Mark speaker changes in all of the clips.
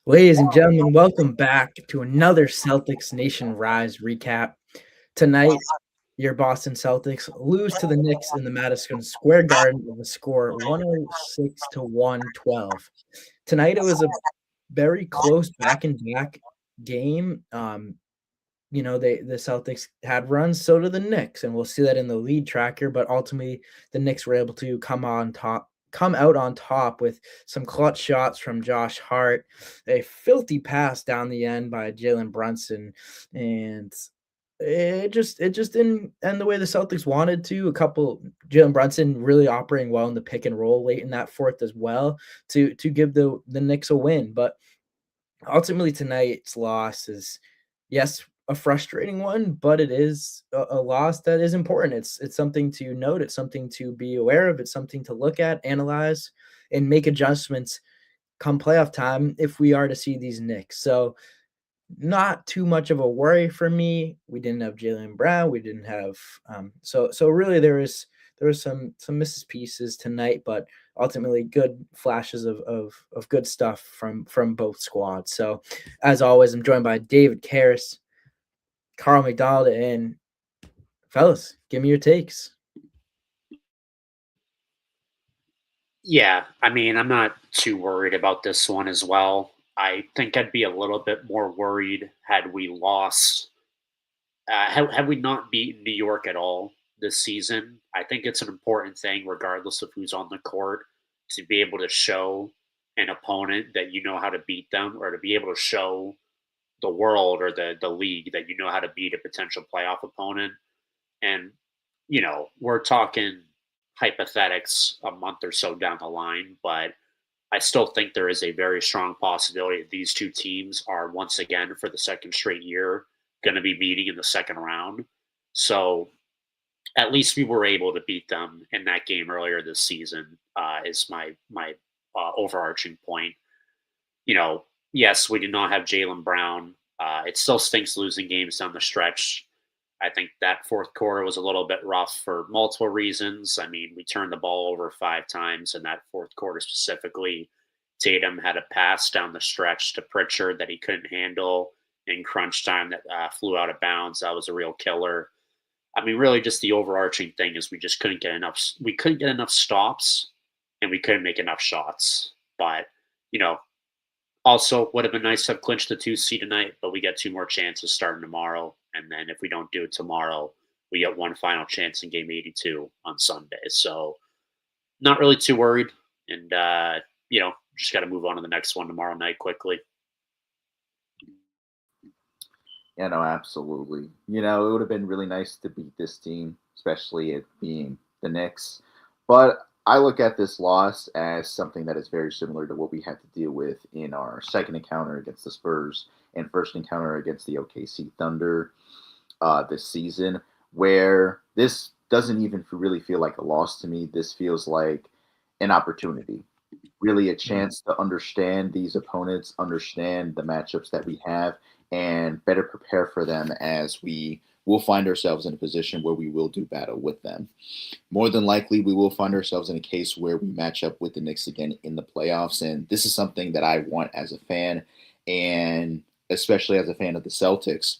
Speaker 1: Ladies and gentlemen, welcome back to another Celtics Nation Rise recap. Tonight, your Boston Celtics lose to the Knicks in the Madison Square Garden with a score 106 to 112. Tonight, it was a very close back and back game. The Celtics had runs, so did the Knicks, and we'll see that in the lead tracker. But ultimately, the Knicks were able to come out on top with some clutch shots from Josh Hart, a filthy pass down the end by Jalen Brunson, and it just didn't end the way the Celtics wanted to. A couple Jalen Brunson really operating well in the pick and roll late in that fourth as well to give the Knicks a win, but ultimately tonight's loss is, yes, a frustrating one, but it is a loss that is important. It's something to note. It's something to be aware of. It's something to look at, analyze, and make adjustments come playoff time if we are to see these Knicks. So not too much of a worry for me. We didn't have Jaylen Brown. We didn't have so really there was some misses pieces tonight, but ultimately good flashes of good stuff from both squads. So as always, I'm joined by David Caires, Carl McDonald, and fellas, give me your takes.
Speaker 2: Yeah, I mean, I'm not too worried about this one as well. I think I'd be a little bit more worried had we lost, had we not beaten New York at all this season. I think it's an important thing, regardless of who's on the court, to be able to show an opponent that you know how to beat them, or to be able to show the world or the league that you know how to beat a potential playoff opponent. And we're talking hypothetics a month or so down the line, but I still think there is a very strong possibility that these two teams are once again, for the second straight year, going to be meeting in the second round. So at least we were able to beat them in that game earlier this season. Is my overarching point. Yes, we did not have Jaylen Brown. It still stinks losing games down the stretch. I think that fourth quarter was a little bit rough for multiple reasons. I mean, we turned the ball over 5 times in that fourth quarter specifically. Tatum had a pass down the stretch to Pritchard that he couldn't handle in crunch time that flew out of bounds. That was a real killer. I mean, really, just the overarching thing is we just couldn't get enough. We couldn't get enough stops, and we couldn't make enough shots. But you know, also, would have been nice to have clinched the 2 seed tonight, but we get 2 more chances starting tomorrow. And then if we don't do it tomorrow, we get one final chance in game 82 on Sunday. So not really too worried. And, just got to move on to the next one tomorrow night quickly.
Speaker 3: Yeah, no, absolutely. It would have been really nice to beat this team, especially it being the Knicks. But I look at this loss as something that is very similar to what we had to deal with in our second encounter against the Spurs and first encounter against the OKC Thunder this season, where this doesn't even really feel like a loss to me. This feels like an opportunity, really a chance to understand these opponents, understand the matchups that we have, and better prepare for them as we will find ourselves in a position where we will do battle with them. More than likely, we will find ourselves in a case where we match up with the Knicks again in the playoffs. And this is something that I want as a fan, and especially as a fan of the Celtics,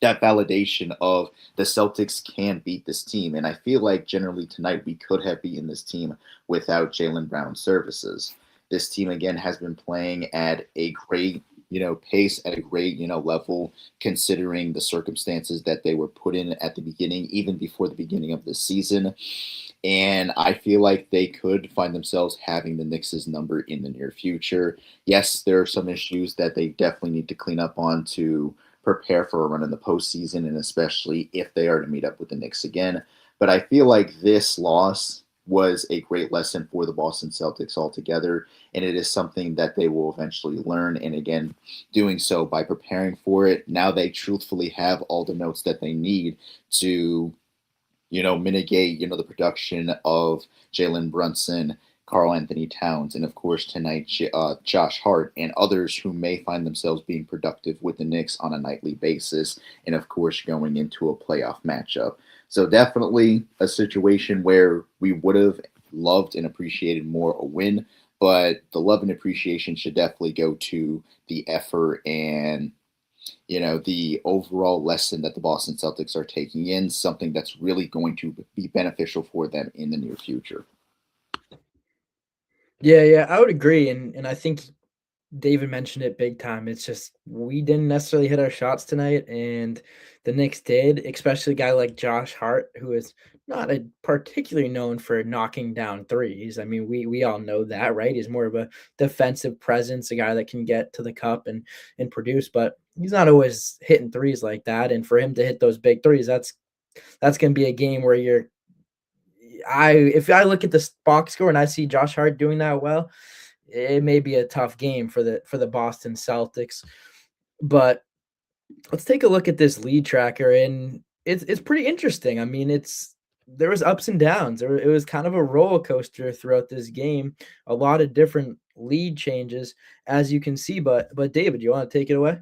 Speaker 3: that validation of the Celtics can beat this team. And I feel like generally tonight we could have beaten this team without Jaylen Brown's services. This team, again, has been playing at a great pace, at a great, level, considering the circumstances that they were put in at the beginning, even before the beginning of the season. And I feel like they could find themselves having the Knicks' number in the near future. Yes, there are some issues that they definitely need to clean up on to prepare for a run in the postseason, and especially if they are to meet up with the Knicks again. But I feel like this loss was a great lesson for the Boston Celtics altogether, and it is something that they will eventually learn. And again, doing so by preparing for it, now they truthfully have all the notes that they need to, mitigate, the production of Jalen Brunson, Carl Anthony Towns, and of course tonight Josh Hart and others who may find themselves being productive with the Knicks on a nightly basis, and of course going into a playoff matchup. So definitely a situation where we would have loved and appreciated more a win, but the love and appreciation should definitely go to the effort and the overall lesson that the Boston Celtics are taking in, something that's really going to be beneficial for them in the near future.
Speaker 1: Yeah, I would agree, and I think David mentioned it big time. It's just we didn't necessarily hit our shots tonight, and the Knicks did, especially a guy like Josh Hart, who is not a particularly known for knocking down threes. I mean, we all know that, right? He's more of a defensive presence, a guy that can get to the cup and produce, but he's not always hitting threes like that. And for him to hit those big threes, that's going to be a game where if I look at the box score and I see Josh Hart doing that well, it may be a tough game for the Boston Celtics. But let's take a look at this lead tracker, and it's pretty interesting. I mean, there was ups and downs. It was kind of a roller coaster throughout this game. A lot of different lead changes, as you can see. But David, you want to take it away?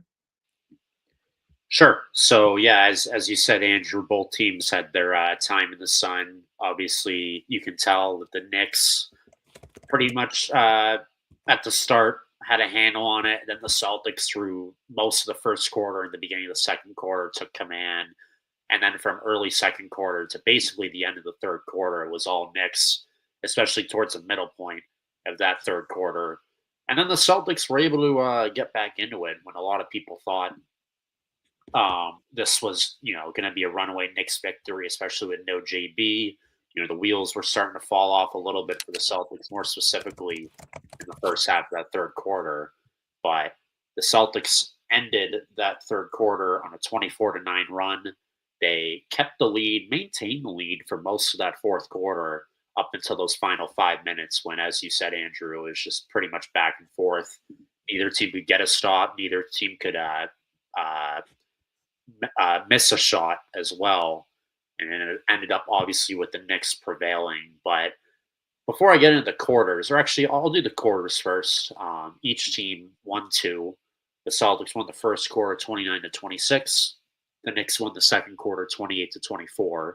Speaker 2: Sure. So yeah, as you said, Andrew, both teams had their time in the sun. Obviously, you can tell that the Knicks pretty much at the start had a handle on it. Then the Celtics, through most of the first quarter and the beginning of the second quarter, took command. And then from early second quarter to basically the end of the third quarter, it was all Knicks, especially towards the middle point of that third quarter. And then the Celtics were able to get back into it when a lot of people thought this was, going to be a runaway Knicks victory, especially with no JB. The wheels were starting to fall off a little bit for the Celtics, more specifically in the first half of that third quarter. But the Celtics ended that third quarter on a 24-9 run. They kept the lead, maintained the lead for most of that fourth quarter up until those final 5 minutes when, as you said, Andrew, it was just pretty much back and forth. Neither team could get a stop. Neither team could miss a shot as well. And it ended up obviously with the Knicks prevailing. But before I get into the quarters, or actually I'll do the quarters first. Each team won two. The Celtics won the first quarter 29-26. The Knicks won the second quarter 28-24.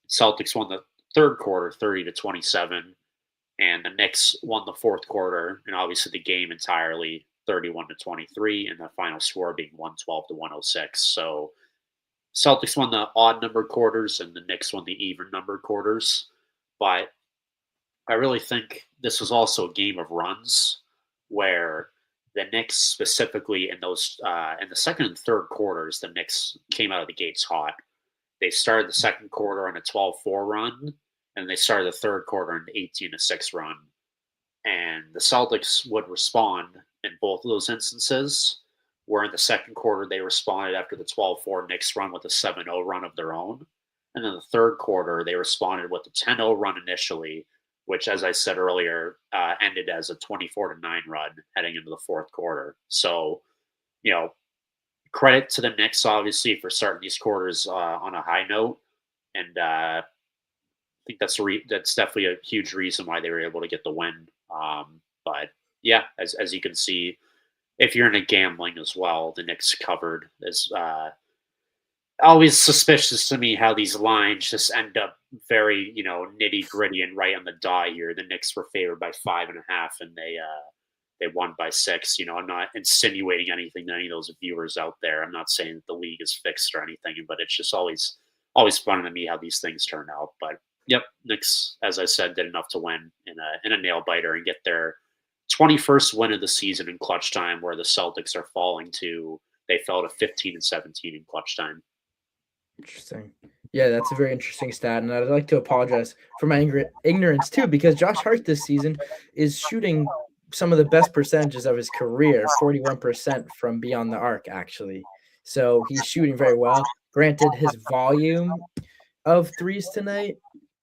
Speaker 2: Celtics won the third quarter 30-27. And the Knicks won the fourth quarter and obviously the game entirely 31-23, and the final score being 112-106. So Celtics won the odd numbered quarters and the Knicks won the even numbered quarters. But I really think this was also a game of runs where the Knicks, specifically in the second and third quarters, the Knicks came out of the gates hot. They started the second quarter on a 12-4 run, and they started the third quarter on an 18-6 run. And the Celtics would respond in both of those instances, where in the second quarter they responded after the 12-4 Knicks run with a 7-0 run of their own. And then the third quarter, they responded with a 10-0 run initially, which, as I said earlier, ended as a 24-9 run heading into the fourth quarter. So, credit to the Knicks, obviously, for starting these quarters on a high note. And I think that's definitely a huge reason why they were able to get the win. But yeah, as you can see, if you're into gambling as well, the Knicks covered. Is always suspicious to me how these lines just end up very, nitty gritty and right on the die here. The Knicks were favored by 5.5, and they won by 6. I'm not insinuating anything to any of those viewers out there. I'm not saying that the league is fixed or anything, but it's just always fun to me how these things turn out. But yep, Knicks, as I said, did enough to win in a nail biter and get their 21st win of the season in clutch time, where the Celtics are falling to, they fell to 15-17 in clutch time.
Speaker 1: Interesting. Yeah, that's a very interesting stat, and I'd like to apologize for my ignorance too, because Josh Hart this season is shooting some of the best percentages of his career, 41% from beyond the arc, actually. So he's shooting very well. Granted, his volume of threes tonight,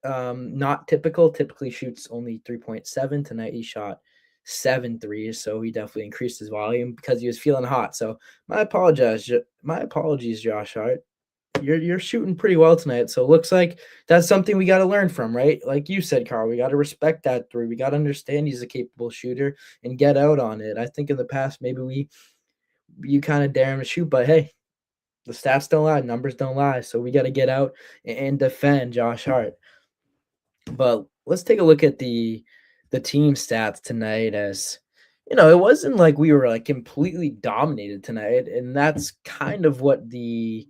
Speaker 1: not typical. Typically shoots only 3.7. Tonight he shot 7 threes, so he definitely increased his volume because he was feeling hot. So my apologies, Josh Hart. You're shooting pretty well tonight, so it looks like that's something we got to learn from, right? Like you said, Carl, we got to respect that three. We got to understand he's a capable shooter and get out on it. I think in the past maybe you kind of dare him to shoot, but hey, the stats don't lie, numbers don't lie, so we got to get out and defend Josh Hart. But let's take a look at the the team stats tonight as it wasn't like we were like completely dominated tonight, and that's kind of what the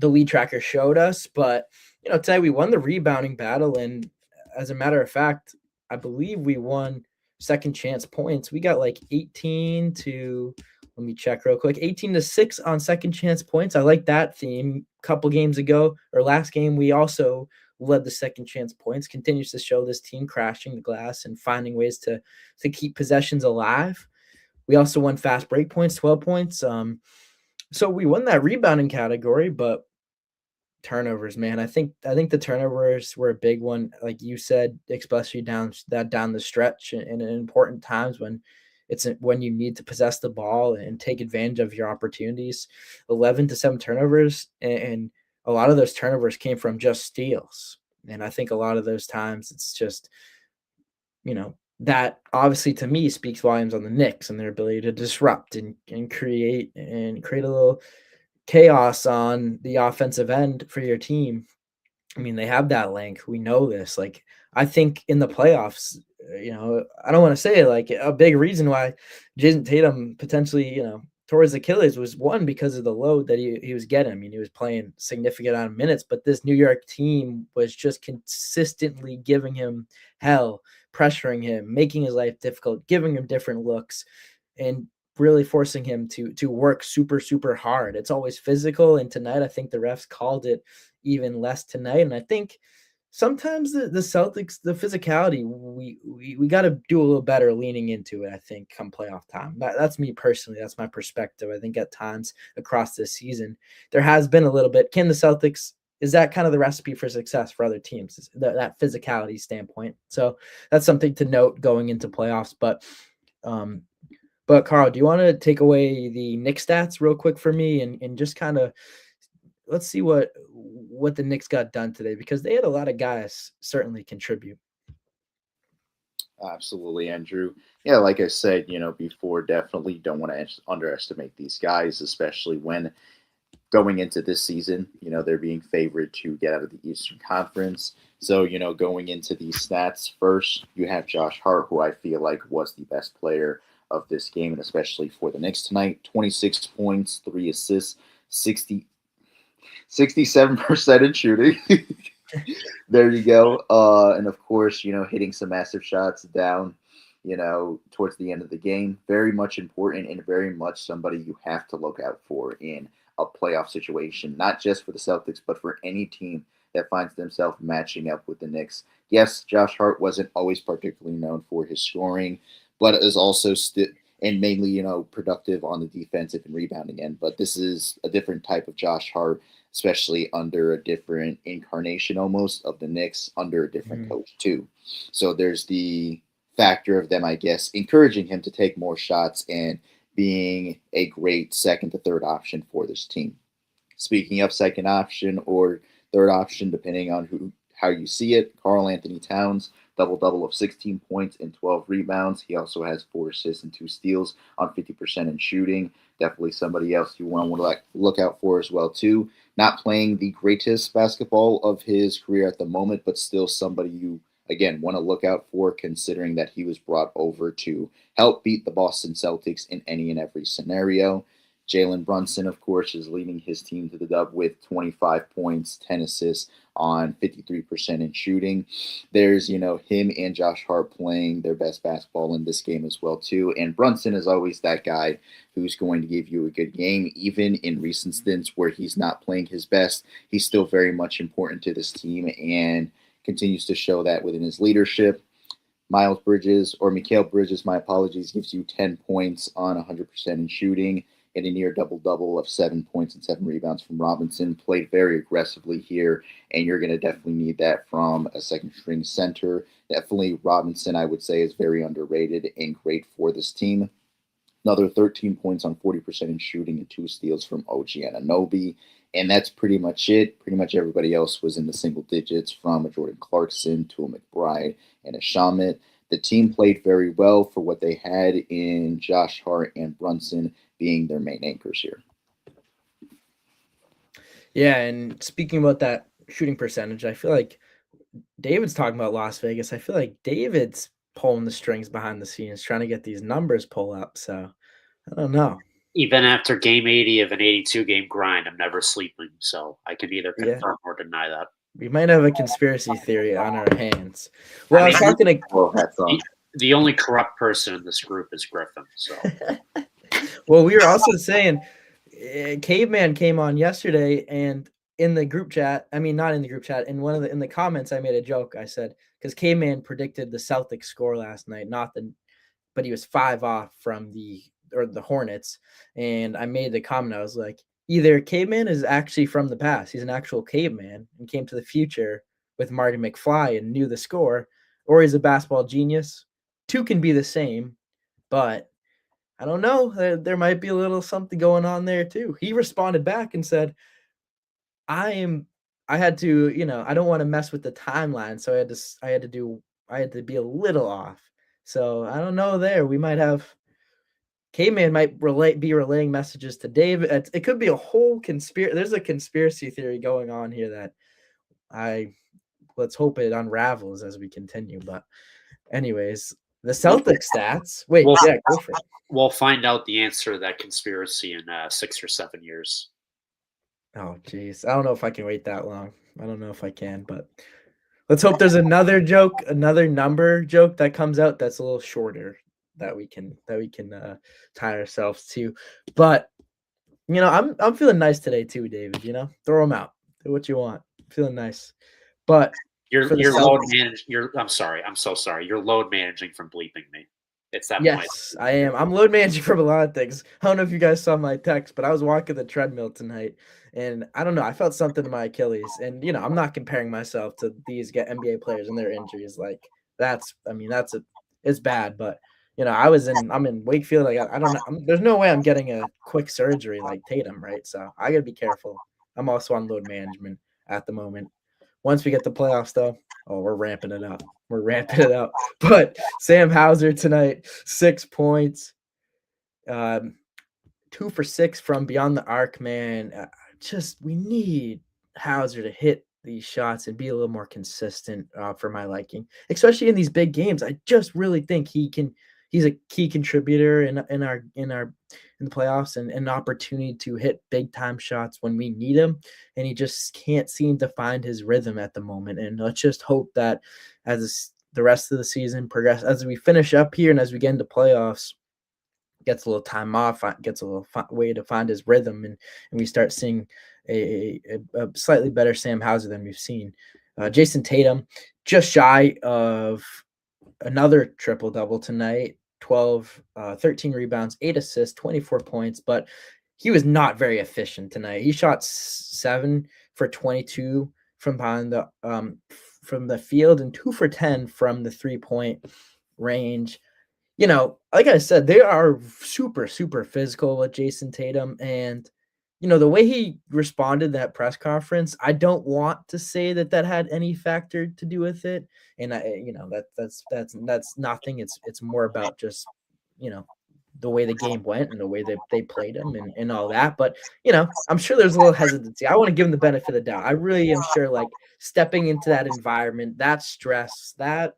Speaker 1: lead tracker showed us. But today we won the rebounding battle, and as a matter of fact, I believe we won second chance points. We got like 18 to let me check real quick. 18-6 on second chance points. I like that theme. A couple games ago or last game, we also led the second chance points. Continues to show this team crashing the glass and finding ways to keep possessions alive. We also won fast break points, 12 points. So we won that rebounding category, but turnovers, man. I think the turnovers were a big one, like you said, especially down the stretch in important times when you need to possess the ball and take advantage of your opportunities. 11-7 turnovers, and a lot of those turnovers came from just steals. And I think a lot of those times it's just, that obviously to me speaks volumes on the Knicks and their ability to disrupt and create a little chaos on the offensive end for your team. I mean, they have that length. We know this. Like, I think in the playoffs, I don't want to say like a big reason why Jason Tatum potentially, tore his Achilles was one because of the load that he was getting. I mean, he was playing significant amount of minutes, but this New York team was just consistently giving him hell, pressuring him, making his life difficult, giving him different looks, and really forcing him to work super, super hard. It's always physical, and tonight I think the refs called it even less tonight. And I think sometimes the Celtics, the physicality, we got to do a little better leaning into it. I think come playoff time. That's me personally. That's my perspective. I think at times across this season there has been a little bit. Can the Celtics? Is that kind of the recipe for success for other teams? That physicality standpoint. So that's something to note going into playoffs. But Carl, do you want to take away the Knicks stats real quick for me and just kind of let's see what the Knicks got done today, because they had a lot of guys certainly contribute.
Speaker 3: Absolutely, Andrew. Yeah, like I said, before, definitely don't want to underestimate these guys, especially when going into this season, they're being favored to get out of the Eastern Conference. So, going into these stats first, you have Josh Hart, who I feel like was the best player of this game, and especially for the Knicks tonight. 26 points, 3 assists, 67% in shooting. There you go. And of course, hitting some massive shots down, towards the end of the game. Very much important and very much somebody you have to look out for in a playoff situation, not just for the Celtics, but for any team that finds themselves matching up with the Knicks. Yes, Josh Hart wasn't always particularly known for his scoring, but is also and mainly, productive on the defensive and rebounding end. But this is a different type of Josh Hart, especially under a different incarnation almost of the Knicks, under a different coach too. So there's the factor of them, I guess, encouraging him to take more shots and being a great second to third option for this team. Speaking of second option or third option, depending on how you see it, Karl Anthony Towns, double-double of 16 points and 12 rebounds. He also has 4 assists and 2 steals on 50% in shooting. Definitely somebody else you want to look out for as well, too. Not playing the greatest basketball of his career at the moment, but still somebody you, again, want to look out for, considering that he was brought over to help beat the Boston Celtics in any and every scenario. Jalen Brunson, of course, is leading his team to the dub with 25 points, 10 assists on 53% in shooting. There's, him and Josh Hart playing their best basketball in this game as well, too. And Brunson is always that guy who's going to give you a good game. Even in recent stints where he's not playing his best, he's still very much important to this team and continues to show that within his leadership. Miguel Bridges, my apologies, gives you 10 points on 100% in shooting and a near double-double of 7 points and 7 rebounds from Robinson. Played very aggressively here, and you're going to definitely need that from a second-string center. Definitely Robinson, I would say, is very underrated and great for this team. Another 13 points on 40% in shooting and 2 steals from OG Anunoby. And that's pretty much it. Pretty much everybody else was in the single digits, from a Jordan Clarkson to a McBride and a Shamet. The team played very well for what they had in Josh Hart and Brunson being their main anchors here.
Speaker 1: Yeah, and speaking about that shooting percentage, I feel like David's talking about Las Vegas. I feel like David's pulling the strings behind the scenes, trying to get these numbers pull up. So I don't know.
Speaker 2: Even after game 80 of an 82 game grind, I'm never sleeping. So I can either
Speaker 1: Yeah,
Speaker 2: confirm or deny that.
Speaker 1: we might have a conspiracy theory on our hands.
Speaker 2: I
Speaker 1: Well, I was
Speaker 2: mean,
Speaker 1: talking to
Speaker 3: Well, hats off.
Speaker 2: the only corrupt person in this group is Griffin. So
Speaker 1: well, we were also saying Caveman came on yesterday, and in the group chat, I mean, not in the group chat, in the comments, I made a joke. I said, because Caveman predicted the Celtics score last night, but he was 5 off from the Hornets, and I made the comment. I was like, either Caveman is actually from the past, he's an actual caveman and came to the future with Marty McFly and knew the score, or he's a basketball genius. Two can be the same, but I don't know. There might be a little something going on there too. He responded back and said, I had to, I don't want to mess with the timeline, so I had to be a little off. So I don't know there. We might have K-Man might be relaying messages to David. It could be a whole conspiracy. There's a conspiracy theory going on here that let's hope it unravels as we continue. But anyways, the Celtic stats. Wait,
Speaker 2: Well-
Speaker 1: yeah, go for it.
Speaker 2: we'll find out the answer to that conspiracy in 6 or 7 years.
Speaker 1: Oh, geez. I don't know if I can wait that long. I don't know if I can, but let's hope there's another number joke that comes out that's a little shorter that we can tie ourselves to. But I'm feeling nice today too, David. Throw them out. Do what you want. I'm feeling nice. But
Speaker 2: You're
Speaker 1: for the
Speaker 2: load
Speaker 1: Celtics-
Speaker 2: managing. I'm sorry. I'm so sorry. You're load managing from bleeping me. It's that point.
Speaker 1: Yes, I am. I'm load managing from a lot of things. I don't know if you guys saw my text, but I was walking the treadmill tonight, and I don't know. I felt something in my Achilles, and I'm not comparing myself to these NBA players and their injuries. Like it's bad, but I'm in Wakefield. I don't know. There's no way I'm getting a quick surgery like Tatum, right? So I gotta be careful. I'm also on load management at the moment. Once we get the playoffs, though, we're ramping it up. We're ramping it up. But Sam Hauser tonight, 6 points, 2 for 6 from beyond the arc, man. We need Hauser to hit these shots and be a little more consistent for my liking, especially in these big games. I just really think he's a key contributor in the playoffs and an opportunity to hit big time shots when we need him. And he just can't seem to find his rhythm at the moment. And let's just hope that as the rest of the season progress, as we finish up here and as we get into playoffs, gets a little time off, gets a little way to find his rhythm, and we start seeing a slightly better Sam Hauser than we've seen. Jason Tatum, just shy of another triple-double tonight, 13 rebounds, 8 assists, 24 points, but he was not very efficient tonight. He shot 7 for 22 from behind from the field and 2 for 10 from the 3-point range. Like I said, they are super, super physical with Jason Tatum. And, the way he responded to that press conference, I don't want to say that had any factor to do with it. And that's nothing. It's more about just, the way the game went and the way that they played him and all that. But, I'm sure there's a little hesitancy. I want to give him the benefit of the doubt. I really am sure, like, stepping into that environment, that stress, that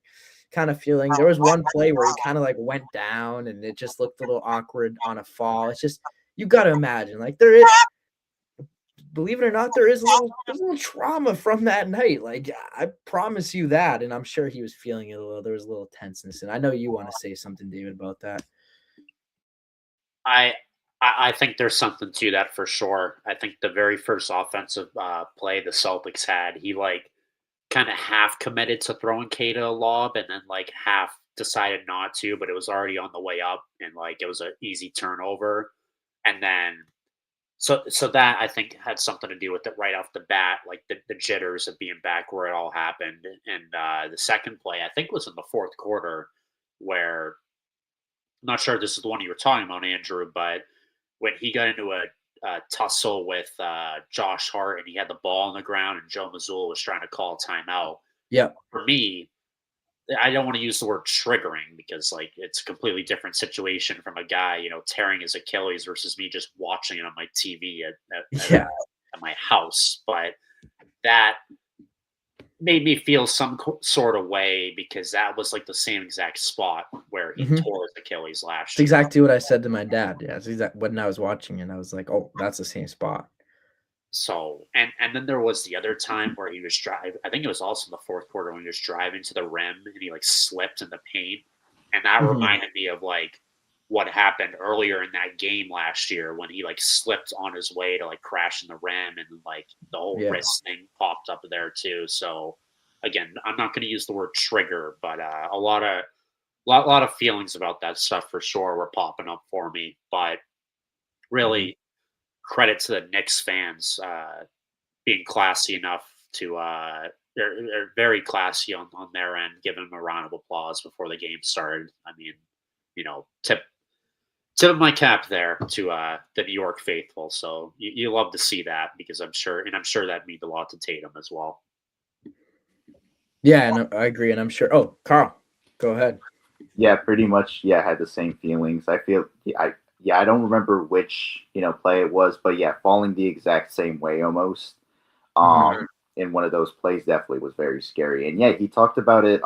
Speaker 1: kind of feeling. There was one play where he kind of like went down and it just looked a little awkward on a fall. It's just, you got to imagine, like, believe it or not, there's a little trauma from that night. Like, I promise you that. And I'm sure he was feeling it a little. There was a little tenseness. And I know you want to say something, David, about that.
Speaker 2: I think there's something to that for sure. I think the very first offensive play the Celtics had, he like kind of half committed to throwing Kata a lob and then like half decided not to, but it was already on the way up and like it was an easy turnover. And then so that I think had something to do with it right off the bat, like the jitters of being back where it all happened. And the second play I think was in the fourth quarter where I'm not sure if this is the one you were talking about, Andrew, but when he got into a tussle with Josh Hart and he had the ball on the ground and Joe Mazzulla was trying to call a timeout.
Speaker 1: Yeah.
Speaker 2: For me, I don't want to use the word triggering because like it's a completely different situation from a guy, tearing his Achilles versus me just watching it on my TV at my house. But that made me feel some sort of way because that was like the same exact spot where he
Speaker 1: Mhm.
Speaker 2: tore his Achilles
Speaker 1: It's
Speaker 2: last year.
Speaker 1: exactly what I said to my dad. Yeah, it's exact when I was watching it, I was like, "Oh, that's the same spot."
Speaker 2: So, and then there was the other time where he was driving. I think it was also in the fourth quarter when he was driving to the rim and he like slipped in the paint, and that
Speaker 1: Mhm.
Speaker 2: reminded me of like what happened earlier in that game last year when he like slipped on his way to like crash in the rim and like the whole
Speaker 1: Yeah.
Speaker 2: wrist thing popped up there too. So again, I'm not going to use the word trigger, but a lot of feelings about that stuff for sure were popping up for me. But
Speaker 1: Mhm.
Speaker 2: really, credit to the Knicks fans being classy enough to they're very classy on their end, giving them a round of applause before the game started. I mean, tip of my cap there to the New York faithful. So you love to see that because I'm sure that means a lot to Tatum as well.
Speaker 1: Yeah, and I agree, and I'm sure Carl, go ahead.
Speaker 3: Yeah, pretty much. Yeah, I had the same feelings. I feel I don't remember which play it was, but yeah, falling the exact same way almost.
Speaker 1: Mhm.
Speaker 3: In one of those plays definitely was very scary. And yeah, he talked about it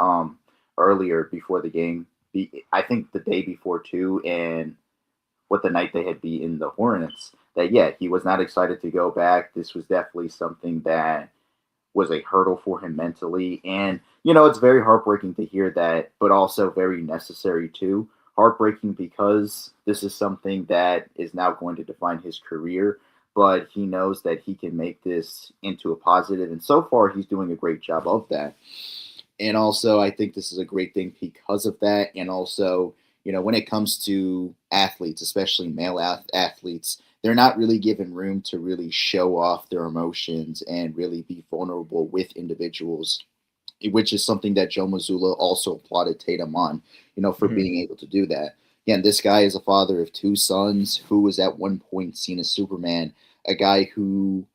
Speaker 3: earlier before the game. I think the day before too, and what the night they had beaten the Hornets. That yeah, he was not excited to go back. This was definitely something that was a hurdle for him mentally. And, it's very heartbreaking to hear that, but also very necessary too. Heartbreaking because this is something that is now going to define his career, but he knows that he can make this into a positive, and so far he's doing a great job of that. And also, I think this is a great thing because of that. And also, when it comes to athletes, especially male athletes, they're not really given room to really show off their emotions and really be vulnerable with individuals, which is something that Joe Mazzulla also applauded Tatum on, for
Speaker 1: Mhm.
Speaker 3: being able to do that. Again, this guy is a father of two sons who was at one point seen as Superman, a guy who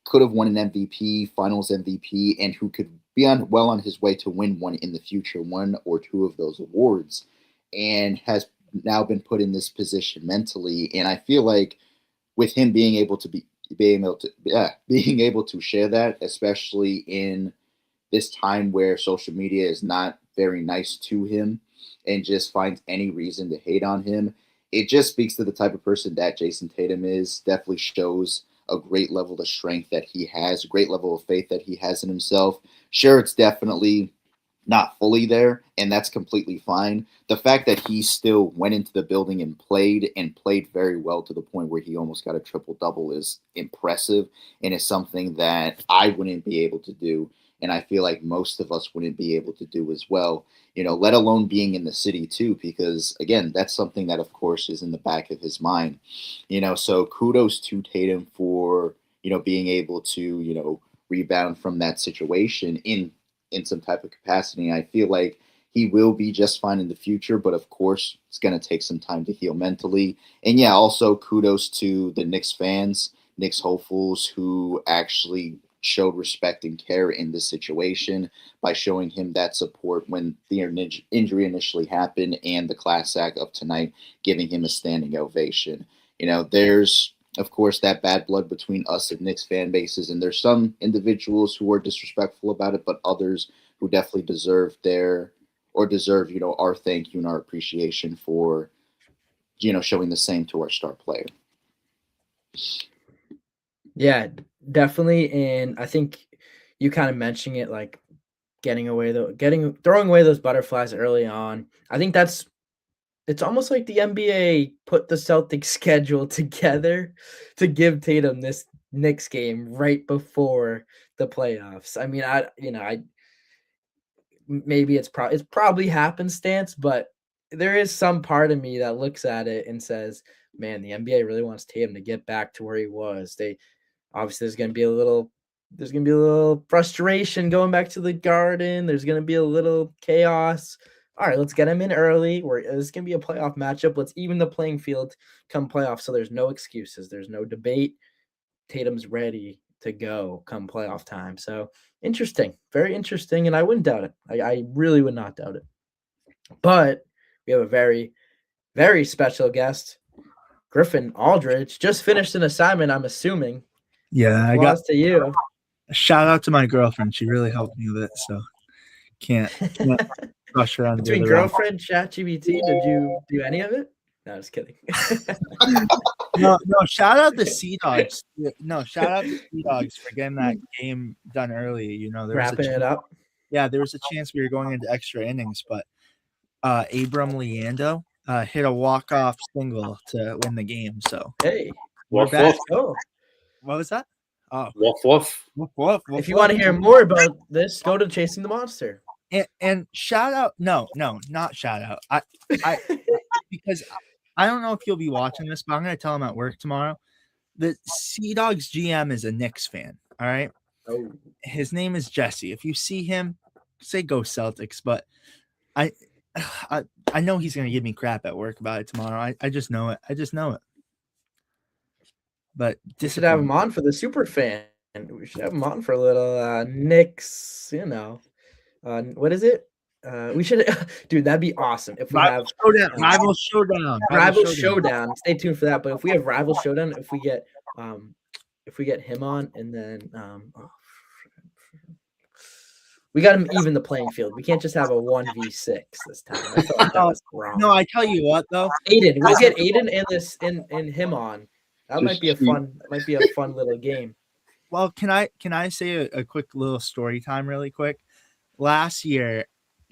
Speaker 3: could have won an MVP, Finals MVP, and who could be on his way to win one in the future, one or two of those awards, and has now been put in this position mentally. And I feel like with him being able to share that, especially in this time where social media is not very nice to him and just finds any reason to hate on him, it just speaks to the type of person that Jason Tatum is. Definitely shows a great level of strength that he has, a great level of faith that he has in himself. Sure, it's definitely not fully there, and that's completely fine. The fact that he still went into the building and played very well to the point where he almost got a triple double is impressive and is something that I wouldn't be able to do. And I feel like most of us wouldn't be able to do as well, let alone being in the city too, because again, that's something that, of course, is in the back of his mind, So kudos to Tatum for, being able to, rebound from that situation in some type of capacity. I feel like he will be just fine in the future, but of course, it's going to take some time to heal mentally. And yeah, also kudos to the Knicks fans, Knicks hopefuls who actually showed respect and care in this situation by showing him that support when the injury initially happened, and the class act of tonight giving him a standing ovation. There's of course that bad blood between us and Knicks fan bases, and there's some individuals who are disrespectful about it, but others who definitely deserve our thank you and our appreciation for showing the same to our star player.
Speaker 1: Yeah, definitely, and I think you kind of mentioning it, like throwing away those butterflies early on. I think it's almost like the NBA put the Celtics schedule together to give Tatum this Knicks game right before the playoffs. I mean, I maybe it's probably happenstance, but there is some part of me that looks at it and says, "Man, the NBA really wants Tatum to get back to where he was." They obviously there's gonna be a little frustration going back to the Garden. There's gonna be a little chaos. All right, let's get him in early. It's gonna be a playoff matchup. Let's even the playing field come playoff. So there's no excuses. There's no debate. Tatum's ready to go come playoff time. So interesting, very interesting, and I wouldn't doubt it. I really would not doubt it. But we have a very, very special guest, Griffin Aldrich. Just finished an assignment, I'm assuming.
Speaker 4: Yeah, I got
Speaker 1: Applause to you.
Speaker 4: Shout out to my girlfriend. She really helped me with it. So can't rush her on
Speaker 1: Between girlfriend, ChatGPT, did you do any of it? No, just kidding.
Speaker 4: No, shout out the Sea Dogs. No, shout out the Sea Dogs for getting that game done early. You know, there was
Speaker 1: Wrapping it up.
Speaker 4: Yeah, there was a chance we were going into extra innings, but Abram Leando hit a walk-off single to win the game. So
Speaker 1: hey,
Speaker 2: Woof,
Speaker 4: back.
Speaker 2: woof.
Speaker 1: Oh,
Speaker 4: What was that? Oh,
Speaker 2: Woof, woof.
Speaker 4: woof, woof, woof,
Speaker 1: if you
Speaker 4: woof.
Speaker 1: want to hear more about this, go to Chasing the Monster.
Speaker 4: And shout out, no, not shout out. I because I don't know if you'll be watching this, but I'm gonna tell him at work tomorrow. The Sea Dogs GM is a Knicks fan. All right.
Speaker 1: Oh,
Speaker 4: His name is Jesse. If you see him, say go Celtics. But I know he's gonna give me crap at work about it tomorrow. I just know it. I just know it. But
Speaker 1: we should have him on for the super fan. We should have him on for a little Knicks. You know, what is it? We should, dude. That'd be awesome if we have
Speaker 4: rival showdown.
Speaker 1: Stay tuned for that. But if we have rival showdown, if we get him on, and then we got him even the playing field. We can't just have a 1v6 this time. I felt like that was wrong.
Speaker 4: No, I tell you what though,
Speaker 1: Aiden, we'll get Aiden and him on. That might be a fun little game.
Speaker 4: Well, can I say a quick little story time really quick? Last year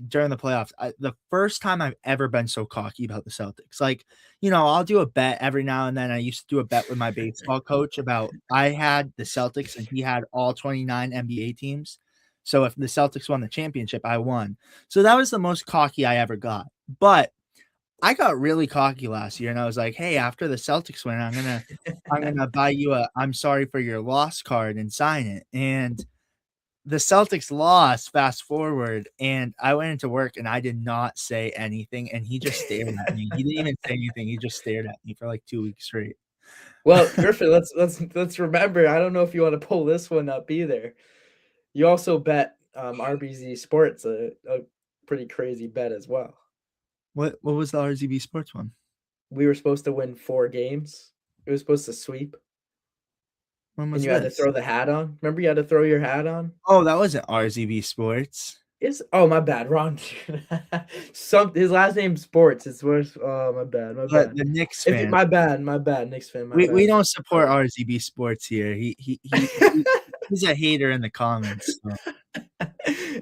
Speaker 4: during the playoffs, the first time I've ever been so cocky about the Celtics. Like, you know, I'll do a bet every now and then. I used to do a bet with my baseball coach about I had the Celtics and he had all 29 NBA teams. So if the Celtics won the championship, I won. So that was the most cocky I ever got. But I got really cocky last year and I was like, hey, after the Celtics win, I'm gonna buy you a I'm sorry for your loss card and sign it. And the Celtics lost, fast forward, and I went into work and I did not say anything, and he just stared at me. He didn't even say anything. He just stared at me for like 2 weeks straight.
Speaker 1: Well, Griffin, let's remember. I don't know if you want to pull this one up either. You also bet RBZ Sports a pretty crazy bet as well.
Speaker 4: What was the RZB Sports one?
Speaker 1: We were supposed to win 4 games. It was supposed to sweep.
Speaker 4: When
Speaker 1: And
Speaker 4: was
Speaker 1: you had to throw the hat on. Remember, you had to throw your hat on.
Speaker 4: Oh, that wasn't RZB Sports.
Speaker 1: Oh, my bad, wrong. His last name's Sports. It's worse. Oh, my bad.
Speaker 4: But the Knicks fan.
Speaker 1: My bad, Knicks fan.
Speaker 4: We don't support RZB Sports here. He's a hater in the comments. So.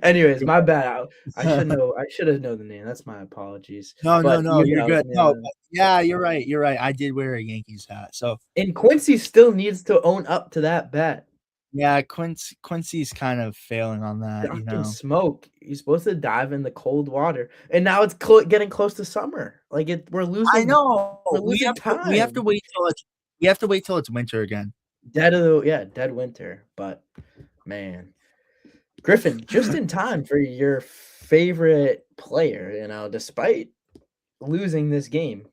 Speaker 1: Anyways, my bad. I should have known the name. That's my apologies.
Speaker 4: No, you're good. No, yeah, you're right. I did wear a Yankees hat. So
Speaker 1: and Quincy still needs to own up to that bet.
Speaker 4: Yeah, Quincy's kind of failing on that. You know,
Speaker 1: smoke. He's supposed to dive in the cold water, and now it's getting close to summer. Like we're losing.
Speaker 4: I know.
Speaker 1: We're losing time.
Speaker 4: We have to wait till it's winter again.
Speaker 1: Dead winter. But man. Griffin, just in time for your favorite player, you know, despite losing this game.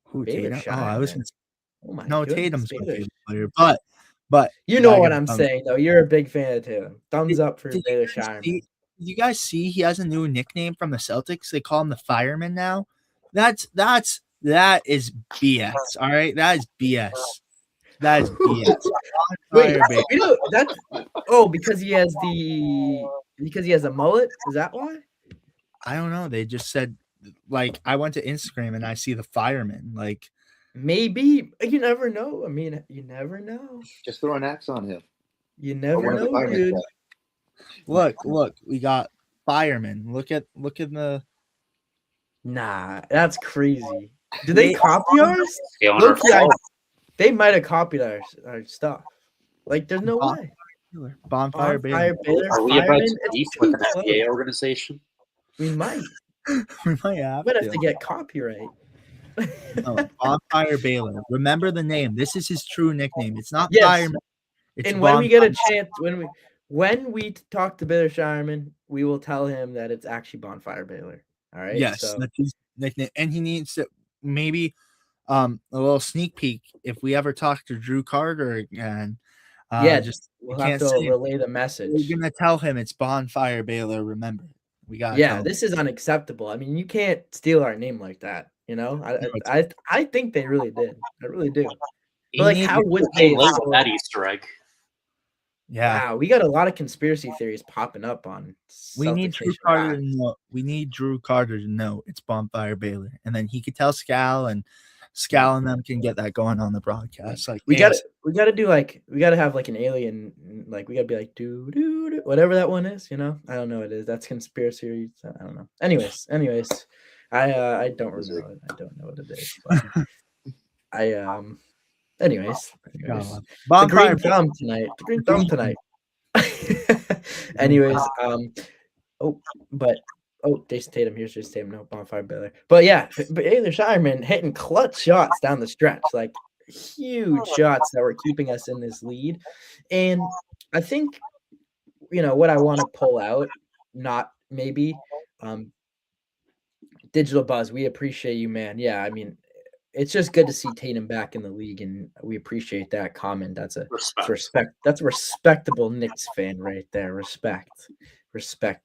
Speaker 4: Who, Tatum?
Speaker 1: Goodness,
Speaker 4: Tatum's my favorite player, but
Speaker 1: you know what I'm saying, though. You're a big fan of Tatum. Thumbs up for Baylor Shireman.
Speaker 4: Did you guys see he has a new nickname from the Celtics? They call him the Fireman now. That is BS. All right, that is BS. That is BS.
Speaker 1: Wait, because he has a mullet? Is that why?
Speaker 4: I don't know. They just said, like, I went to Instagram and I see the Fireman. Like,
Speaker 1: maybe you never know. I mean, you never know.
Speaker 3: Just throw an axe on him.
Speaker 1: You never know, dude.
Speaker 4: Look, we got Fireman. Look at the.
Speaker 1: Nah, that's crazy. Did they copy ours? They might have copied our stuff. Like, there's no way.
Speaker 4: Bonfire Baylor.
Speaker 2: Are we about to beef with an NBA organization?
Speaker 1: We might.
Speaker 4: We might have
Speaker 1: to get copyright.
Speaker 4: Bonfire Baylor. Remember the name. This is his true nickname. It's not Fireman.
Speaker 1: And when we get a chance, when we talk to Baylor Shireman, we will tell him that it's actually Bonfire Baylor. All right.
Speaker 4: Yes, that's his nickname, and he needs to maybe a little sneak peek if we ever talk to Drew Carter again.
Speaker 1: We'll have to relay the message.
Speaker 4: We're gonna tell him it's Bonfire Baylor. Remember, we got.
Speaker 1: Yeah, this is unacceptable. I mean, you can't steal our name like that. You know, I think they really did. I really do. But like, how would they
Speaker 2: label that Easter egg?
Speaker 4: Yeah.
Speaker 1: Wow, we got a lot of conspiracy theories popping up on
Speaker 4: We need
Speaker 1: Celtics
Speaker 4: Drew
Speaker 1: Nation
Speaker 4: Carter
Speaker 1: Live.
Speaker 4: to know. We need Drew Carter to know it's Bonfire Baylor, and then he could tell Scal, and Scal and them can get that going on the broadcast. Like
Speaker 1: We gotta do like we gotta have like an alien, like we gotta be like do do do whatever that one is. You know, I don't know what it is. That's conspiracy. I don't know. Anyways, I don't know. I don't know what it is, but I Anyways,
Speaker 4: God,
Speaker 1: the green
Speaker 4: Bonfire
Speaker 1: thumb tonight. The green thumb tonight. Anyways, Jason Tatum. Here's Jason Tatum. No Bonfire Baylor. But yeah, Baylor Shireman hitting clutch shots down the stretch, like huge shots that were keeping us in this lead. And I think, what I want to pull out, not maybe, Digital Buzz. We appreciate you, man. Yeah, I mean, it's just good to see Tatum back in the league, and we appreciate that comment. That's respect. That's a respectable Knicks fan right there. Respect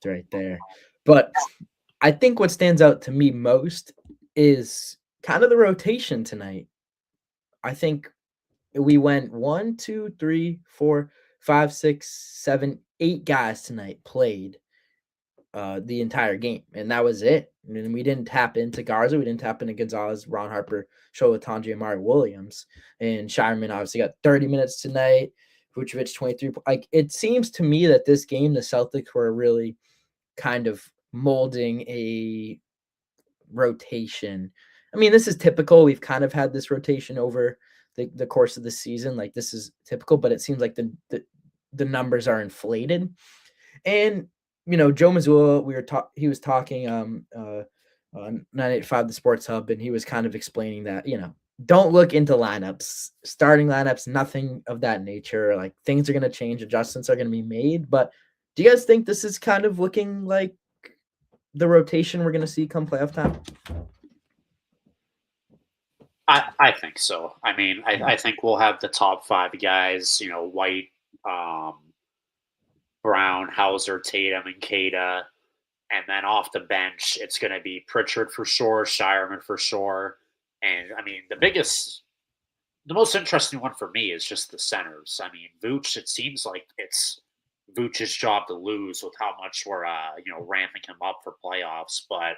Speaker 1: right there. But I think what stands out to me most is kind of the rotation tonight. I think we went 1, 2, 3, 4, 5, 6, 7, 8 guys tonight played the entire game, and that was it. And we didn't tap into Garza, we didn't tap into Gonzalez, Ron Harper, Shola Tanji, and Mario Williams. And Shireman obviously got 30 minutes tonight. Vucevic 23. Like, it seems to me that this game, the Celtics were really kind of molding a rotation. I mean, this is typical. We've kind of had this rotation over the course of the season. Like, this is typical, but it seems like the numbers are inflated. And Joe Mazzulla, he was talking on 985 the Sports Hub, and he was kind of explaining that, don't look into lineups, starting lineups, nothing of that nature. Like, things are going to change, adjustments are going to be made. But do you guys think this is kind of looking like the rotation we're going to see come playoff time?
Speaker 2: I think so. I mean, I think we'll have the top 5 guys, White, Brown, Hauser, Tatum, and Kada. And then off the bench, it's going to be Pritchard for sure, Shireman for sure. And, I mean, the most interesting one for me is just the centers. I mean, Vooch, it seems like it's Vooch's job to lose with how much we're, ramping him up for playoffs. But,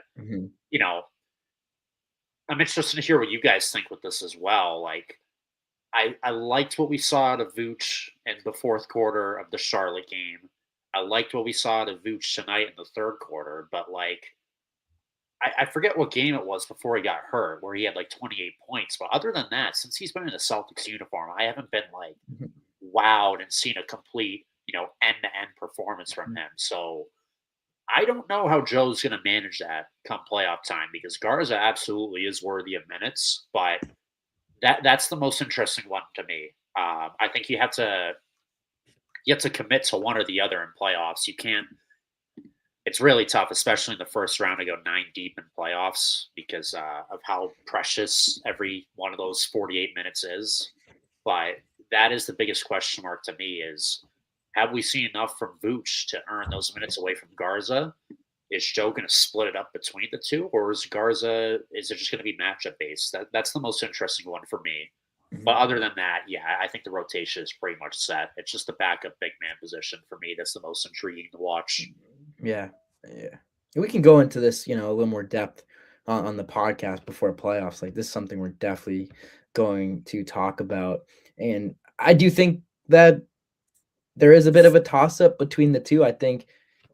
Speaker 2: I'm interested to hear what you guys think with this as well. Like, I liked what we saw out of Vooch in the fourth quarter of the Charlotte game. I liked what we saw out of Vooch tonight in the third quarter, but I forget what game it was before he got hurt, where he had 28 points. But other than that, since he's been in the Celtics uniform, I haven't been wowed and seen a complete, end-to-end performance from him. So I don't know how Joe's going to manage that come playoff time, because Garza absolutely is worthy of minutes, but that's the most interesting one to me. I think you have to commit to one or the other in playoffs. You can't. It's really tough, especially in the first round, to go 9 deep in playoffs because of how precious every one of those 48 minutes is. But that is the biggest question mark to me: is have we seen enough from Vooch to earn those minutes away from Garza? Is Joe going to split it up between the two, or is it just going to be matchup based? That's the most interesting one for me. But other than that, yeah, I think the rotation is pretty much set. It's just the backup big man position for me that's the most intriguing to watch.
Speaker 1: Yeah. We can go into this, a little more depth on the podcast before playoffs. Like, this is something we're definitely going to talk about. And I do think that there is a bit of a toss-up between the two. I think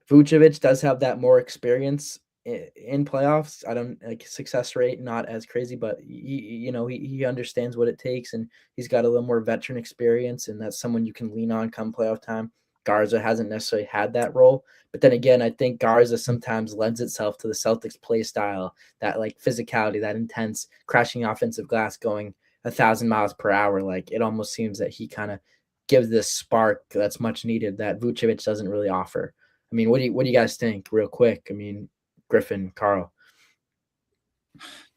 Speaker 1: Vucevic does have that more experience in playoffs. I don't success rate, not as crazy, but he understands what it takes, and he's got a little more veteran experience, and that's someone you can lean on come playoff time. Garza hasn't necessarily had that role, but then again, I think Garza sometimes lends itself to the Celtics play style, that physicality, that intense crashing offensive glass going 1,000 miles per hour. It almost seems that he kind of gives this spark that's much needed that Vucevic doesn't really offer. I mean, what do you guys think, real quick? I mean, Griffin, Carl.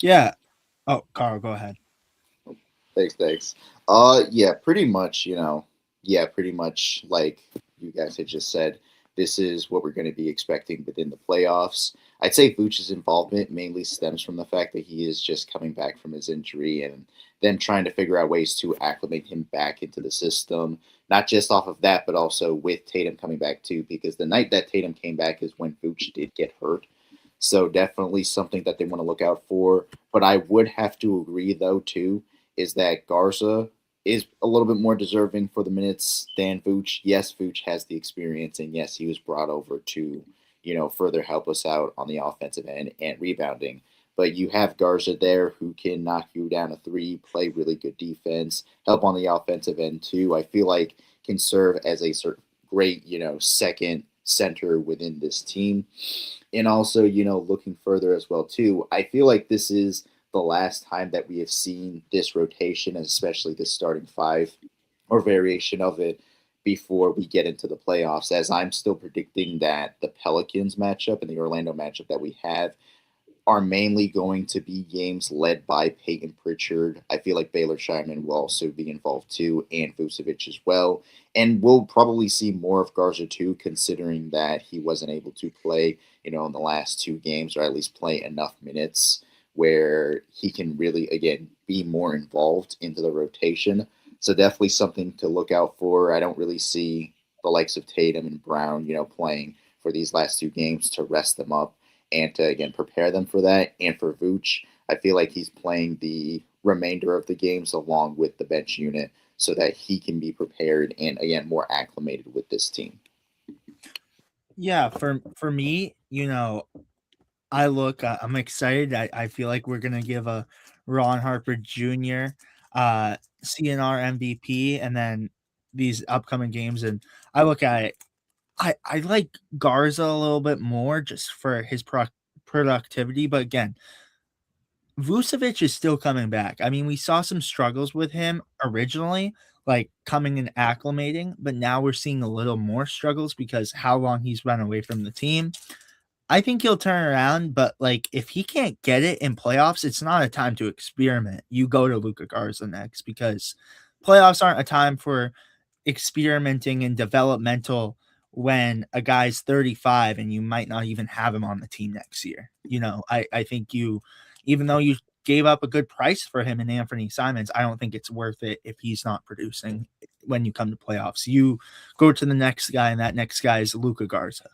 Speaker 4: Yeah. Oh, Carl, go ahead.
Speaker 3: Thanks. Yeah, pretty much, pretty much like you guys had just said, this is what we're going to be expecting within the playoffs. I'd say Vooch's involvement mainly stems from the fact that he is just coming back from his injury and them trying to figure out ways to acclimate him back into the system. Not just off of that, but also with Tatum coming back too, because the night that Tatum came back is when Vooch did get hurt. So definitely something that they want to look out for. But I would have to agree, though, too, is that Garza is a little bit more deserving for the minutes than Vooch. Yes, Vooch has the experience, and yes, he was brought over to, further help us out on the offensive end and rebounding. But you have Garza there who can knock you down a three, play really good defense, help on the offensive end too. I feel like can serve as a sort of great, second center within this team. And also, looking further as well too, I feel like this is the last time that we have seen this rotation, especially this starting five or variation of it before we get into the playoffs, as I'm still predicting that the Pelicans matchup and the Orlando matchup that we have are mainly going to be games led by Peyton Pritchard. I feel like Baylor Shireman will also be involved too, and Vucevic as well. And we'll probably see more of Garza too, considering that he wasn't able to play, in the last two games, or at least play enough minutes where he can really, again, be more involved into the rotation. So definitely something to look out for. I don't really see the likes of Tatum and Brown, playing for these last two games to rest them up and to, again, prepare them for that. And for Vooch, I feel like he's playing the remainder of the games along with the bench unit so that he can be prepared and, again, more acclimated with this team.
Speaker 4: Yeah, for me, I'm excited. I feel like we're going to give a Ron Harper Jr. CNR MVP and then these upcoming games. And I look at it, I like Garza a little bit more just for his productivity. But again, Vucevic is still coming back. I mean, we saw some struggles with him originally, like coming and acclimating, but now we're seeing a little more struggles because how long he's been away from the team. I think he'll turn around, but like if he can't get it in playoffs, it's not a time to experiment. You go to Luka Garza next because playoffs aren't a time for experimenting and developmental when a guy's 35 and you might not even have him on the team next year. I think even though you gave up a good price for him and Anthony Simons, I don't think it's worth it if he's not producing when you come to playoffs. You go to the next guy, and that next guy is Luka Garza.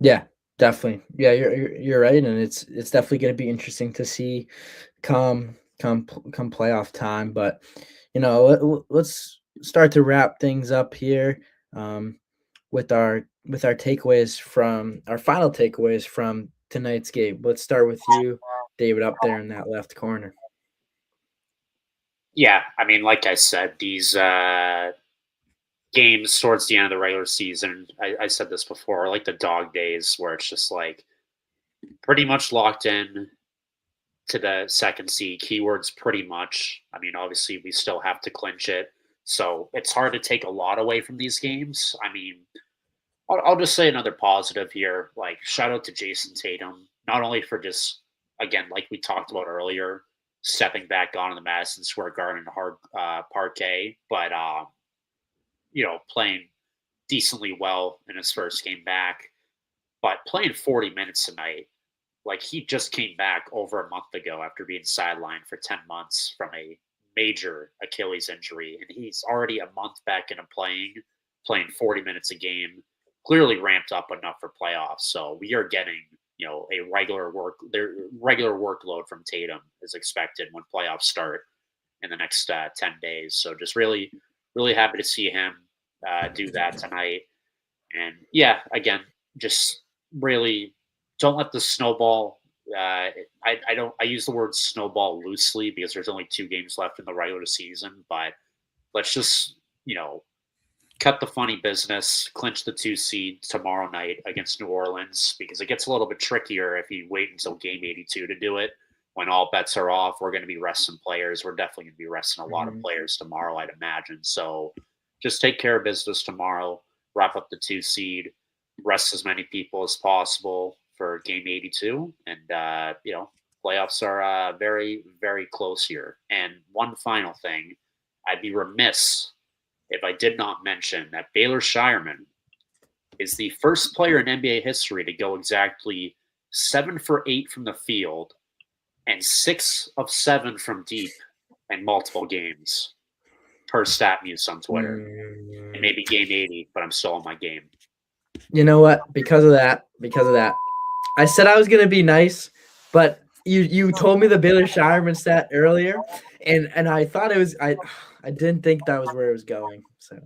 Speaker 1: Yeah, definitely. Yeah, you're right, and it's definitely going to be interesting to see come playoff time. But let's start to wrap things up here with our takeaways from our final takeaways from tonight's game. Let's start with you, David, up there in that left corner.
Speaker 2: Yeah, I mean, like I said, these games towards the end of the regular season, I said this before, like the dog days where it's just like pretty much locked in to the second seed. Keywords pretty much. I mean, obviously we still have to clinch it. So it's hard to take a lot away from these games. I mean, I'll just say another positive here. Like, shout out to Jason Tatum, not only for just, again, like we talked about earlier, stepping back onto the Madison Square Garden hard parquet, but playing decently well in his first game back. But playing 40 minutes tonight, like he just came back over a month ago after being sidelined for 10 months from a major Achilles injury. And he's already a month back into playing 40 minutes a game, clearly ramped up enough for playoffs. So we are getting, a regular workload from Tatum is expected when playoffs start in the next 10 days. So just really, really happy to see him do that tonight. And yeah, again, just really don't let the snowball. I use the word snowball loosely because there's only 2 games left in the regular season, but let's just, cut the funny business, clinch the 2 seed tomorrow night against New Orleans, because it gets a little bit trickier if you wait until game 82 to do it. When all bets are off, we're going to be resting players. We're definitely going to be resting a lot of players tomorrow, I'd imagine. So just take care of business tomorrow, wrap up the 2 seed, rest as many people as possible for game 82. And, playoffs are very, very close here. And one final thing, I'd be remiss if I did not mention that Baylor Shireman is the first player in NBA history to go exactly 7 for 8 from the field and 6 of 7 from deep in multiple games per StatMuse on Twitter. And maybe game 80, but I'm still on my game.
Speaker 1: You know what? Because of that, I said I was gonna be nice, but you told me the Baylor Shireman stat earlier, and I thought it was I didn't think that was where it was going. So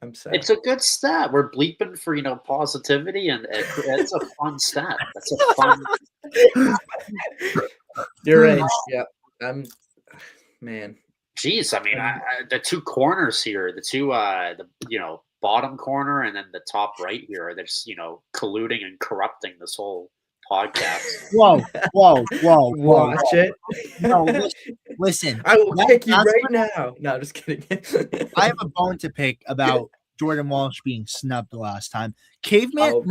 Speaker 1: I'm sad.
Speaker 2: It's a good stat. We're bleeping for positivity, and it's a fun stat. That's a fun.
Speaker 1: You're right. Yeah, man.
Speaker 2: Jeez, I mean, the two corners here, the two, bottom corner and then the top right here, they're just, colluding and corrupting this whole podcast.
Speaker 4: Whoa.
Speaker 1: Watch it.
Speaker 4: No, listen.
Speaker 1: I will kick you right now. No, just kidding.
Speaker 4: I have a bone to pick about Jordan Walsh being snubbed the last time. Caveman,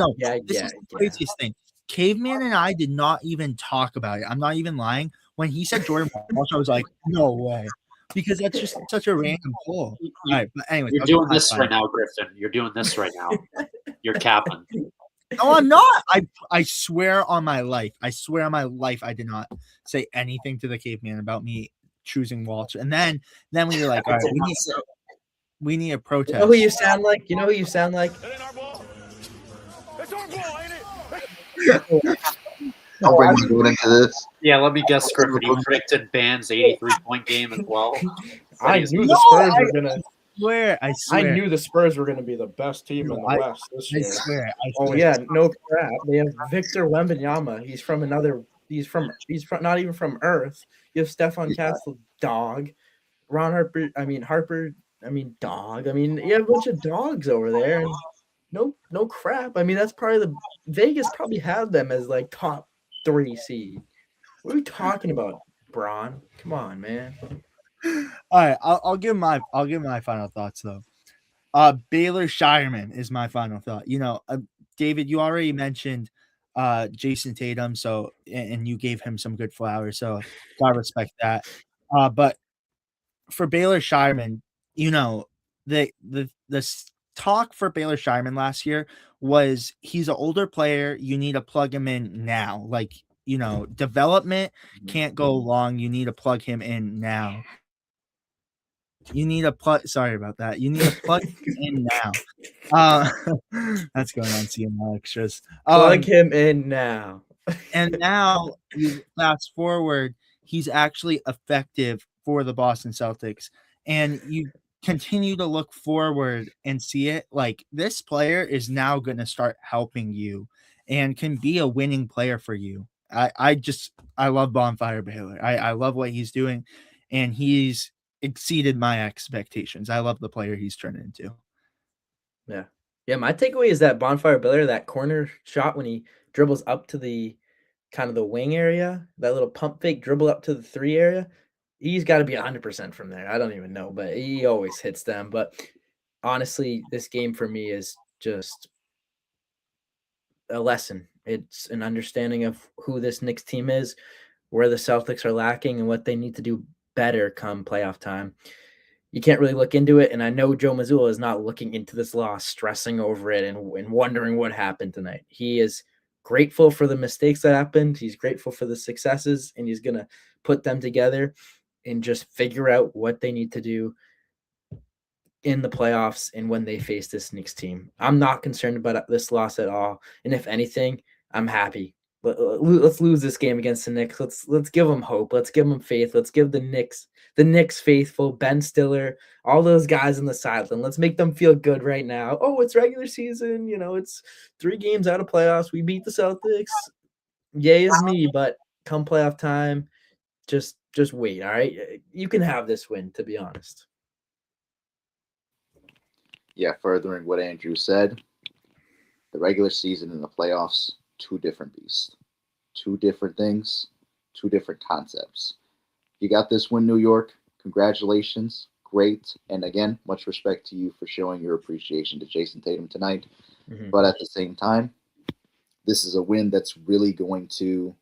Speaker 4: this is the craziest thing. Caveman and I did not even talk about it. I'm not even lying. When he said Jordan Walsh, I was like, no way. Because that's just such a random pull. All right, but anyway,
Speaker 2: you're doing this right now, Griffin. You're doing this right now. You're capping.
Speaker 4: No, I'm not. I swear on my life. I I did not say anything to the Caveman about me choosing Walsh. And then we were like, all right, we need a protest.
Speaker 1: You know who you sound like? It ain't our ball.
Speaker 3: It's our ball, ain't it? I'll bring you into this.
Speaker 2: Yeah, let me guess, Griffin. You predicted Band's 83-point game as well.
Speaker 1: I knew the Spurs were gonna.
Speaker 4: I swear.
Speaker 1: I knew the Spurs were gonna be the best team in the West this year.
Speaker 4: I swear.
Speaker 1: Oh yeah, no crap. They have Victor Wembanyama. He's from not even from Earth. You have Stephon Castle, dog. Ron Harper. Dog. You have a bunch of dogs over there. And no crap. That's probably Vegas probably had them as like top 3 seed. What are we talking about, Bron? Come on, man.
Speaker 4: All right, I'll give my final thoughts though. Baylor Shireman is my final thought. David, you already mentioned Jason Tatum, and you gave him some good flowers, so gotta respect that. But for Baylor Shireman, the talk for Baylor Shireman last year was he's an older player. You need to plug him in now. Development can't go long. You need to plug him in now. Sorry about that. You need to plug him in now. That's going on CNR extras.
Speaker 1: Plug him in now.
Speaker 4: And now you fast forward, he's actually effective for the Boston Celtics. And you continue to look forward and see it. Like, this player is now going to start helping you and can be a winning player for you. I love Bonfire Baylor. I love what he's doing, and he's exceeded my expectations. I love the player he's turned into.
Speaker 1: Yeah. My takeaway is that Bonfire Baylor, that corner shot when he dribbles up to the kind of the wing area, that little pump fake dribble up to the 3 area. He's got to be 100% from there. I don't even know, but he always hits them. But honestly, this game for me is just a lesson. It's an understanding of who this Knicks team is, where the Celtics are lacking, and what they need to do better come playoff time. You can't really look into it, and I know Joe Mazzulla is not looking into this loss, stressing over it and wondering what happened tonight. He is grateful for the mistakes that happened. He's grateful for the successes, and he's going to put them together and just figure out what they need to do in the playoffs and when they face this Knicks team. I'm not concerned about this loss at all. And if anything, I'm happy. Let's lose this game against the Knicks. Let's give them hope. Let's give them faith. Let's give the Knicks faithful, Ben Stiller, all those guys in the sideline. Let's make them feel good right now. Oh, it's regular season. It's 3 games out of playoffs. We beat the Celtics. Yay is me, but come playoff time, just wait, all right? You can have this win, to be honest.
Speaker 3: Yeah, furthering what Andrew said, the regular season and the playoffs, 2 different beasts. 2 different things, 2 different concepts. You got this win, New York. Congratulations. Great. And again, much respect to you for showing your appreciation to Jason Tatum tonight. Mm-hmm. But at the same time, this is a win that's really going to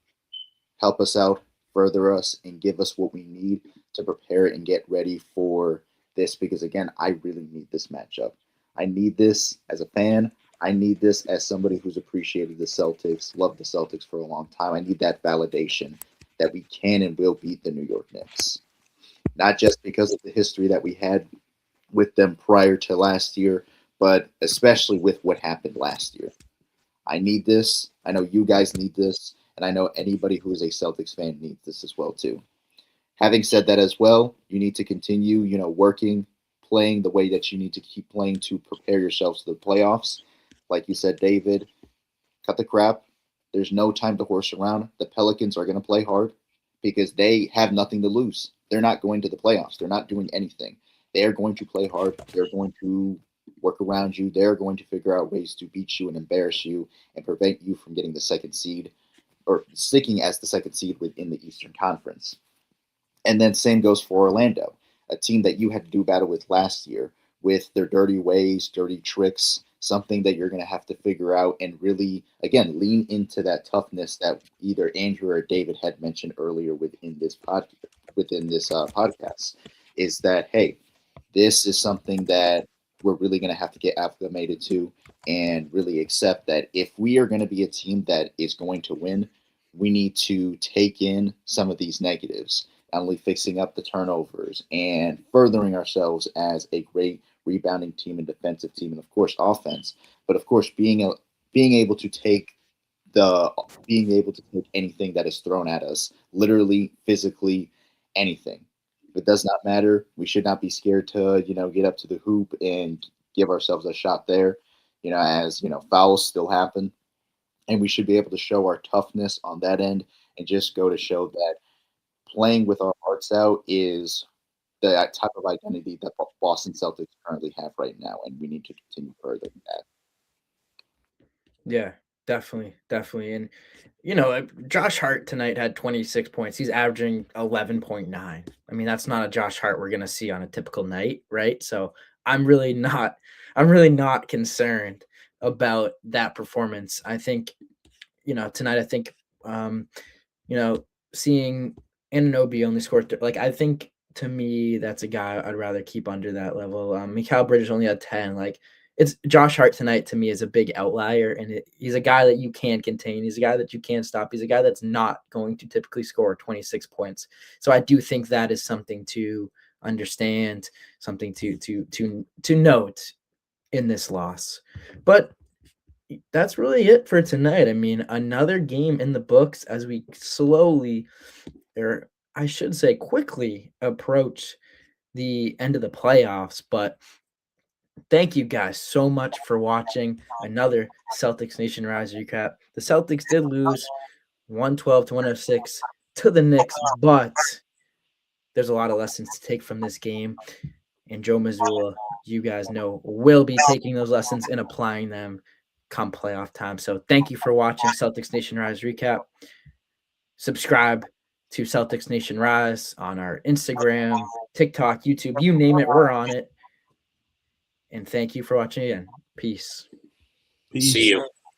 Speaker 3: help us out, further us, and give us what we need to prepare and get ready for this. Because again, I really need this matchup. I need this as a fan. I need this as somebody who's appreciated the Celtics, loved the Celtics for a long time. I need that validation that we can and will beat the New York Knicks. Not just because of the history that we had with them prior to last year, but especially with what happened last year. I need this. I know you guys need this. And I know anybody who is a Celtics fan needs this as well, too. Having said that as well, you need to continue, working, playing the way that you need to keep playing to prepare yourselves for the playoffs. Like you said, David, cut the crap. There's no time to horse around. The Pelicans are going to play hard because they have nothing to lose. They're not going to the playoffs. They're not doing anything. They're going to play hard. They're going to work around you. They're going to figure out ways to beat you and embarrass you and prevent you from getting the second seed or sticking as the second seed within the Eastern Conference. And then same goes for Orlando, a team that you had to do battle with last year with their dirty ways, dirty tricks, something that you're going to have to figure out and really, again, lean into that toughness that either Andrew or David had mentioned earlier within this podcast, is that, hey, this is something that we're really going to have to get acclimated to and really accept that if we are going to be a team that is going to win, we need to take in some of these negatives, not only fixing up the turnovers and furthering ourselves as a great rebounding team and defensive team, and of course offense, but of course being able to take anything that is thrown at us, literally, physically, anything. It does not matter. We should not be scared to, get up to the hoop and give ourselves a shot there, as, fouls still happen. And we should be able to show our toughness on that end and just go to show that playing with our hearts out is the type of identity that Boston Celtics currently have right now. And we need to continue further than that.
Speaker 1: Yeah, definitely. And Josh Hart tonight had 26 points. He's averaging 11.9. I mean, that's not a Josh Hart we're going to see on a typical night, right? So I'm really not concerned about that performance. I think, tonight, I think, seeing Anunoby only scored, I think to me, that's a guy I'd rather keep under that level. Miguel Bridges only had 10. It's Josh Hart tonight to me is a big outlier, and he's a guy that you can contain. He's a guy that you can't stop. He's a guy that's not going to typically score 26 points. So I do think that is something to understand, something to note in this loss. But that's really it for tonight. I mean, another game in the books as we slowly, or I should say quickly, approach the end of the playoffs. But thank you guys so much for watching another Celtics Nation Rise recap. The Celtics did lose 112 to 106 to the Knicks, but there's a lot of lessons to take from this game. And Joe Mazzulla, you guys know, will be taking those lessons and applying them come playoff time. So thank you for watching Celtics Nation Rise recap. Subscribe to Celtics Nation Rise on our Instagram, TikTok, YouTube, you name it, we're on it. And thank you for watching again. Peace.
Speaker 2: See you.